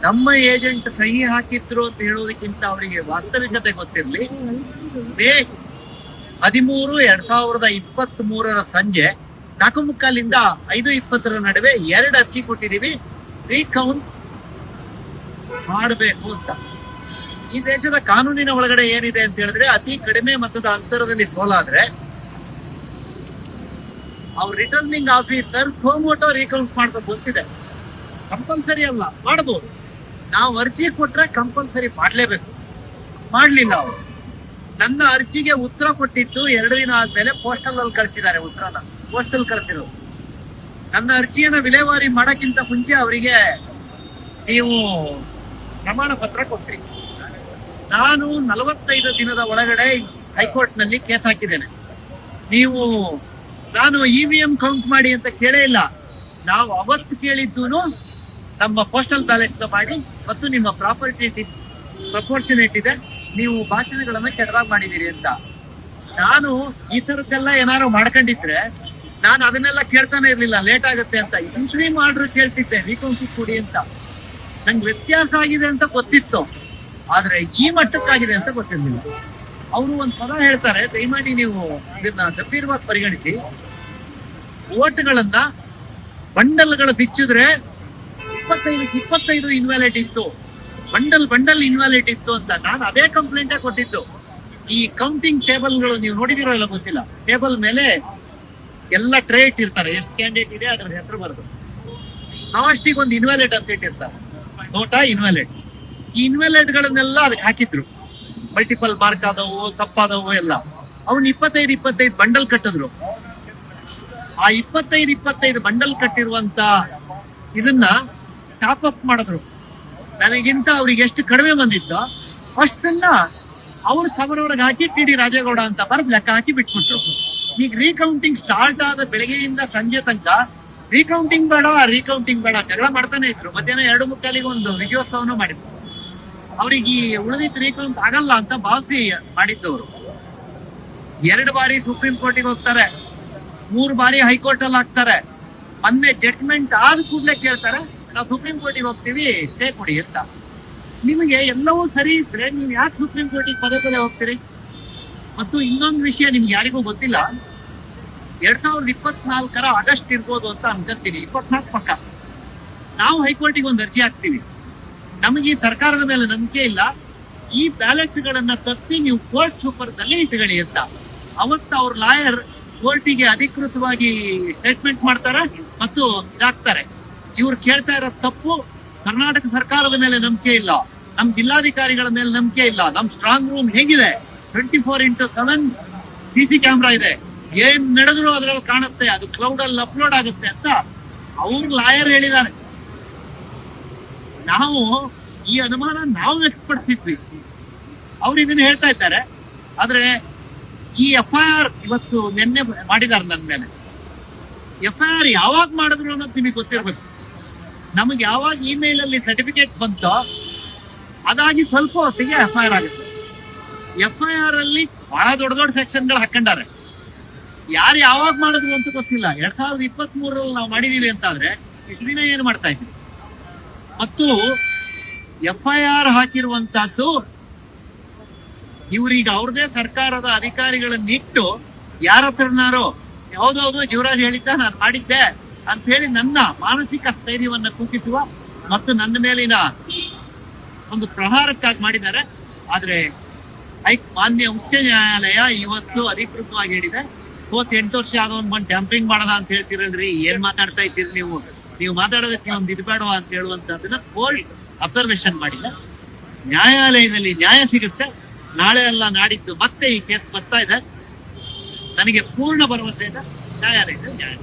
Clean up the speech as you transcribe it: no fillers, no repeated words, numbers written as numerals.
ನಮ್ಮ ಏಜೆಂಟ್ ಸಹಿ ಹಾಕಿದ್ರು ಅಂತ ಹೇಳೋದಕ್ಕಿಂತ ಅವರಿಗೆ ವಾಸ್ತವಿಕತೆ ಗೊತ್ತಿರಲಿ. ಮೇ 13, 2023 ಸಂಜೆ 4:45 5:20 ನಡುವೆ 2 ಅರ್ಜಿ ಕೊಟ್ಟಿದೀವಿ ರೀಕೌಂಟ್ ಮಾಡಬೇಕು ಅಂತ. ಈ ದೇಶದ ಕಾನೂನಿನ ಒಳಗಡೆ ಏನಿದೆ ಅಂತ ಹೇಳಿದ್ರೆ, ಅತಿ ಕಡಿಮೆ ಮತದ ಅಂತರದಲ್ಲಿ ಸೋಲಾದ್ರೆ ಅವ್ರ ರಿಟರ್ನಿಂಗ್ ಆಫೀಸರ್ ಸೋಮೋಟೋ ರೀಕೌಂಟ್ ಮಾಡ್ಬೇಕು ಅಂತಿದೆ. ಕಂಪಲ್ಸರಿ ಅಲ್ಲ, ಮಾಡಬಹುದು. ನಾವು ಅರ್ಜಿ ಕೊಟ್ರೆ ಕಂಪಲ್ಸರಿ ಮಾಡ್ಲೇಬೇಕು. ಮಾಡ್ಲಿಲ್ಲ ಅವರು. ನನ್ನ ಅರ್ಜಿಗೆ ಉತ್ತರ ಕೊಟ್ಟಿದ್ದು 2 ದಿನ ಆದ್ಮೇಲೆ ಪೋಸ್ಟಲ್ ಅಲ್ಲಿ ಕಳಿಸಿದ್ದಾರೆ. ಉತ್ತರನ ಪೋಸ್ಟಲ್ ಕಳಿಸಿರೋದು. ನನ್ನ ಅರ್ಜಿಯನ್ನ ವಿಲೇವಾರಿ ಮಾಡಕ್ಕಿಂತ ಮುಂಚೆ ಅವರಿಗೆ ನೀವು ಪ್ರಮಾಣ ಪತ್ರ ಕೊಟ್ರಿ. ನಾನು 45 ದಿನದ ಒಳಗಡೆ ಹೈಕೋರ್ಟ್ ನಲ್ಲಿ ಕೇಸ್ ಹಾಕಿದ್ದೇನೆ. ನಾನು EVM ಕೌಂಟ್ ಮಾಡಿ ಅಂತ ಕೇಳೇ ಇಲ್ಲ. ನಾವು ಅವತ್ತು ಕೇಳಿದ್ದು ನಮ್ಮ ಪೋಸ್ಟಲ್ ಬ್ಯಾಲೆಟ್ ಮಾಡಿ ಮತ್ತು ನಿಮ್ಮ ಪ್ರಾಪರ್ಟಿ ಪ್ರಪೋರ್ಷನೇಟ್ ಇದೆ, ನೀವು ಭಾಷಣಗಳನ್ನ ಕೆಟ್ಟದಾಗಿ ಮಾಡಿದೀರಿ ಅಂತ. ನಾನು ಈ ತರದ್ದೆಲ್ಲ ಏನಾರು ಮಾಡ್ಕೊಂಡಿದ್ರೆ ನಾನು ಅದನ್ನೆಲ್ಲ ಕೇಳ್ತಾನೆ ಇರ್ಲಿಲ್ಲ, ಲೇಟ್ ಆಗುತ್ತೆ ಅಂತ. ಇಂಟ್ರೀಮ್ ಆರ್ಡರ್ ಕೇಳ್ತಿದ್ದೆ ರೀಕೌಂಟಿಂಗ್ ಕೊಡಿ ಅಂತ. ನಂಗೆ ವ್ಯತ್ಯಾಸ ಆಗಿದೆ ಅಂತ ಗೊತ್ತಿತ್ತು, ಆದ್ರೆ ಈ ಮಟ್ಟಕ್ಕಾಗಿದೆ ಅಂತ ಗೊತ್ತಿರ್ಲಿಲ್ಲ. ಅವರು ಒಂದು ಪದ ಹೇಳ್ತಾರೆ, ದಯಮಾಡಿ ನೀವು ಇದನ್ನ ಗಂಭೀರವಾಗಿ ಪರಿಗಣಿಸಿ. ಓಟ್ಗಳನ್ನ ಬಂಡಲ್ಗಳು ಬಿಚ್ಚಿದ್ರೆ 25 ಇನ್ವ್ಯಾಲಿಡ್ ಇತ್ತು, ಬಂಡಲ್ ಇನ್ವ್ಯಾಲಿಡ್ ಇತ್ತು ಅಂತ. ನಾನು ಅದೇ ಕಂಪ್ಲೇಂಟ್ ಕೊಟ್ಟಿದ್ದು. ಈ ಕೌಂಟಿಂಗ್ ಟೇಬಲ್ಗಳು ನೀವು ನೋಡಿದಿರೋ ಇಲ್ಲ ಗೊತ್ತಿಲ್ಲ, ಟೇಬಲ್ ಮೇಲೆ ಎಲ್ಲ ಟ್ರೇ ಇಟ್ಟಿರ್ತಾರೆ, ಎಷ್ಟು ಕ್ಯಾಂಡಿಡೇಟ್ ಇದೆ ಅದ್ರ ಹೆಸರು ಬರೆದು. ಲಾಸ್ಟಿಗೆ ಒಂದು ಇನ್ವ್ಯಾಲಿಡ್ ಅಂತ ಇಟ್ಟಿರ್ತಾರೆ, ನೋಟಾ ಇನ್ವ್ಯಾಲಿಡ್. ಈ ಇನ್ವ್ಯಾಲಿಡ್ ಗಳನ್ನೆಲ್ಲ ಅದಕ್ಕೆ ಹಾಕಿದ್ರು. ಮಲ್ಟಿಪಲ್ ಮಾರ್ಕ್ ಆದವು, ತಪ್ಪಾದವು ಎಲ್ಲ. ಅವ್ನು 25 ಬಂಡಲ್ ಕಟ್ಟಿದ್ರು. ಆ 25 ಬಂಡಲ್ ಕಟ್ಟಿರುವಂತ ಇದನ್ನ ಟಾಪ್ ಅಪ್ ಮಾಡಿದ್ರು. ನನಗಿಂತ ಅವ್ರಿಗೆ ಎಷ್ಟು ಕಡಿಮೆ ಬಂದಿತ್ತೋ ಅಷ್ಟನ್ನ ಅವ್ರು ಕವರ್ ಒಳಗೆ ಹಾಕಿ TD ರಾಜೇಗೌಡ ಅಂತ ಬರೆದು ಲೆಕ್ಕ ಹಾಕಿ ಬಿಟ್ಬಿಟ್ರು. ಈಗ ರೀಕೌಂಟಿಂಗ್ ಸ್ಟಾರ್ಟ್ ಆದ ಬೆಳಗ್ಗೆಯಿಂದ ಸಂಜೆ ತನಕ ರೀಕೌಂಟಿಂಗ್ ಬೇಡ ಜಗಳ ಮಾಡ್ತಾನೆ ಇದ್ರು. ಮಧ್ಯಾಹ್ನ 2:45 ಒಂದು ವಿಜಯೋತ್ಸವನೂ ಮಾಡಿದ್ರು. ಅವ್ರಿಗೆ ಈ ಉಳಿದಿತ್ತು ರೀಕೌಂಟ್ ಆಗಲ್ಲ ಅಂತ ಭಾವಿಸಿ ಮಾಡಿದ್ದವರು. 2 ಬಾರಿ ಸುಪ್ರೀಂ ಕೋರ್ಟಿಗೆ ಹೋಗ್ತಾರೆ, 3 ಬಾರಿ ಹೈಕೋರ್ಟ್ ಅಲ್ಲಿ ಹಾಕ್ತಾರೆ. ಮೊನ್ನೆ ಜಡ್ಜ್ಮೆಂಟ್ ಆದ ಕೂಡಲೇ ಕೇಳ್ತಾರೆ, ನಾವು ಸುಪ್ರೀಂ ಕೋರ್ಟಿಗೆ ಹೋಗ್ತೀವಿ, ಸ್ಟೇ ಕೊಡಿ ಅಂತ. ನಿಮಗೆ ಎಲ್ಲವೂ ಸರಿ ಇದ್ರೆ ನೀವು ಯಾಕೆ ಸುಪ್ರೀಂ ಕೋರ್ಟಿಗೆ ಪದೇ ಹೋಗ್ತೀರಿ? ಮತ್ತು ಇನ್ನೊಂದು ವಿಷಯ ನಿಮ್ಗೆ ಯಾರಿಗೂ ಗೊತ್ತಿಲ್ಲ, 2024 ಆಗಸ್ಟ್ ಇರ್ಬೋದು ಅಂತ ಅನ್ಕೊಂತೀನಿ. 24 ಪಕ್ಕ ನಾವು ಹೈಕೋರ್ಟಿಗೆ ಒಂದು ಅರ್ಜಿ ಹಾಕ್ತೀವಿ. ನಮಗೆ ಈ ಸರ್ಕಾರದ ಮೇಲೆ ನಂಬಿಕೆ ಇಲ್ಲ, ಈ ಬ್ಯಾಲೆಟ್ ಗಳನ್ನ ತರಿಸಿ ನೀವು ಕೋರ್ಟ್ ಸೂಪರ್ದಲ್ಲಿ ಇಟ್ಕೊಳ್ಳಿ ಅಂತ. ಅವತ್ತು ಅವ್ರ ಲಾಯರ್ ಕೋರ್ಟಿಗೆ ಅಧಿಕೃತವಾಗಿ ಸ್ಟೇಟ್ಮೆಂಟ್ ಮಾಡ್ತಾರೆ ಮತ್ತು ಇದಾಗ್ತಾರೆ. ಇವ್ರು ಕೇಳ್ತಾ ಇರೋ ತಪ್ಪು, ಕರ್ನಾಟಕ ಸರ್ಕಾರದ ಮೇಲೆ ನಂಬಿಕೆ ಇಲ್ಲ, ನಮ್ ಜಿಲ್ಲಾಧಿಕಾರಿಗಳ ಮೇಲೆ ನಂಬಿಕೆ ಇಲ್ಲ. ನಮ್ ಸ್ಟ್ರಾಂಗ್ ರೂಮ್ ಹೇಗಿದೆ, 24x7 CC ಕ್ಯಾಮ್ರಾ ಇದೆ, ಏನ್ ನಡೆದ್ರು ಅದ್ರಲ್ಲಿ ಕಾಣುತ್ತೆ, ಅದು ಕ್ಲೌಡ್ ಅಲ್ಲಿ ಅಪ್ಲೋಡ್ ಆಗುತ್ತೆ ಅಂತ ಅವ್ರ ಲಾಯರ್ ಹೇಳಿದ್ದಾರೆ. ನಾವು ಈ ಅನುಮಾನ ನಾವು ವ್ಯಕ್ತಪಡಿಸಿದ್ವಿ, ಅವ್ರು ಇದನ್ನ ಹೇಳ್ತಾ ಇದ್ದಾರೆ. ಆದ್ರೆ ಈ FIR ಇವತ್ತು ನಿನ್ನೆ ಮಾಡಿದ್ದಾರೆ ನನ್ನ ಮೇಲೆ. FIR ಯಾವಾಗ ಮಾಡಿದ್ರು ಅನ್ನೋದು ನಿಮಗೆ ಗೊತ್ತಿರ್ಬೇಕು. ನಮಗೆ ಯಾವಾಗ ಇಮೇಲ್ ಅಲ್ಲಿ ಸರ್ಟಿಫಿಕೇಟ್ ಬಂತೋ ಅದಾಗಿ ಸ್ವಲ್ಪ ಹೊತ್ತಿಗೆ FIR ಆಗುತ್ತೆ. FIR ಅಲ್ಲಿ ಬಹಳ ದೊಡ್ಡ ಸೆಕ್ಷನ್ಗಳು ಹಾಕೊಂಡಾರೆ. ಯಾರು ಯಾವಾಗ ಮಾಡಿದ್ರು ಅಂತ ಗೊತ್ತಿಲ್ಲ. 2023 ನಾವು ಮಾಡಿದೀವಿ ಅಂತ ಆದ್ರೆ ಇಷ್ಟು ದಿನ ಏನ್ ಮಾಡ್ತಾ ಇದ್ವಿ? ಮತ್ತು FIR ಹಾಕಿರುವಂತಹದ್ದು ಇವ್ರೀಗ ಅವ್ರದೇ ಸರ್ಕಾರದ ಅಧಿಕಾರಿಗಳನ್ನಿಟ್ಟು ಯಾರ ಹತ್ರನಾರು ಯಾವ್ದಾವ್ದು ಜೀವರಾಜ್ ಹೇಳಿದ್ದ ನಾನು ಮಾಡಿದ್ದೆ ಅಂತ ಹೇಳಿ ನನ್ನ ಮಾನಸಿಕ ಸ್ಥೈರ್ಯವನ್ನ ಕುಗ್ಗಿಸುವ ಮತ್ತು ನನ್ನ ಮೇಲಿನ ಒಂದು ಪ್ರಹಾರಕ್ಕಾಗಿ ಮಾಡಿದ್ದಾರೆ. ಆದ್ರೆ ಮಾನ್ಯ ಉಚ್ಚ ನ್ಯಾಯಾಲಯ ಇವತ್ತು ಅಧಿಕೃತವಾಗಿ ಹೇಳಿದೆ, 8 ವರ್ಷ ಆದವನ್ ಬಂದು ಟ್ಯಾಂಪರಿಂಗ್ ಮಾಡೋಣ ಅಂತ ಹೇಳ್ತಿರಲ್ರಿ, ಏನ್ ಮಾತಾಡ್ತಾ ಇದ್ದೀರಿ ನೀವು ಮಾತಾಡೋದಕ್ಕೆ ಒಂದು ಇದ್ಬೇಡವಾ ಅಂತ ಹೇಳುವಂತದನ್ನ ಕೋರ್ಟ್ ಅಬ್ಸರ್ವೇಷನ್ ಮಾಡಿಲ್ಲ. ನ್ಯಾಯಾಲಯದಲ್ಲಿ ನ್ಯಾಯ ಸಿಗುತ್ತೆ. ನಾಳೆ ಅಲ್ಲ ನಾಡಿದ್ದು ಮತ್ತೆ ಈ ಕೇಸ್ ಬರ್ತಾ ಇದೆ. ನನಗೆ ಪೂರ್ಣ ಭರವಸೆ ಇದೆ ನ್ಯಾಯಾಲಯದಲ್ಲಿ ನ್ಯಾಯ.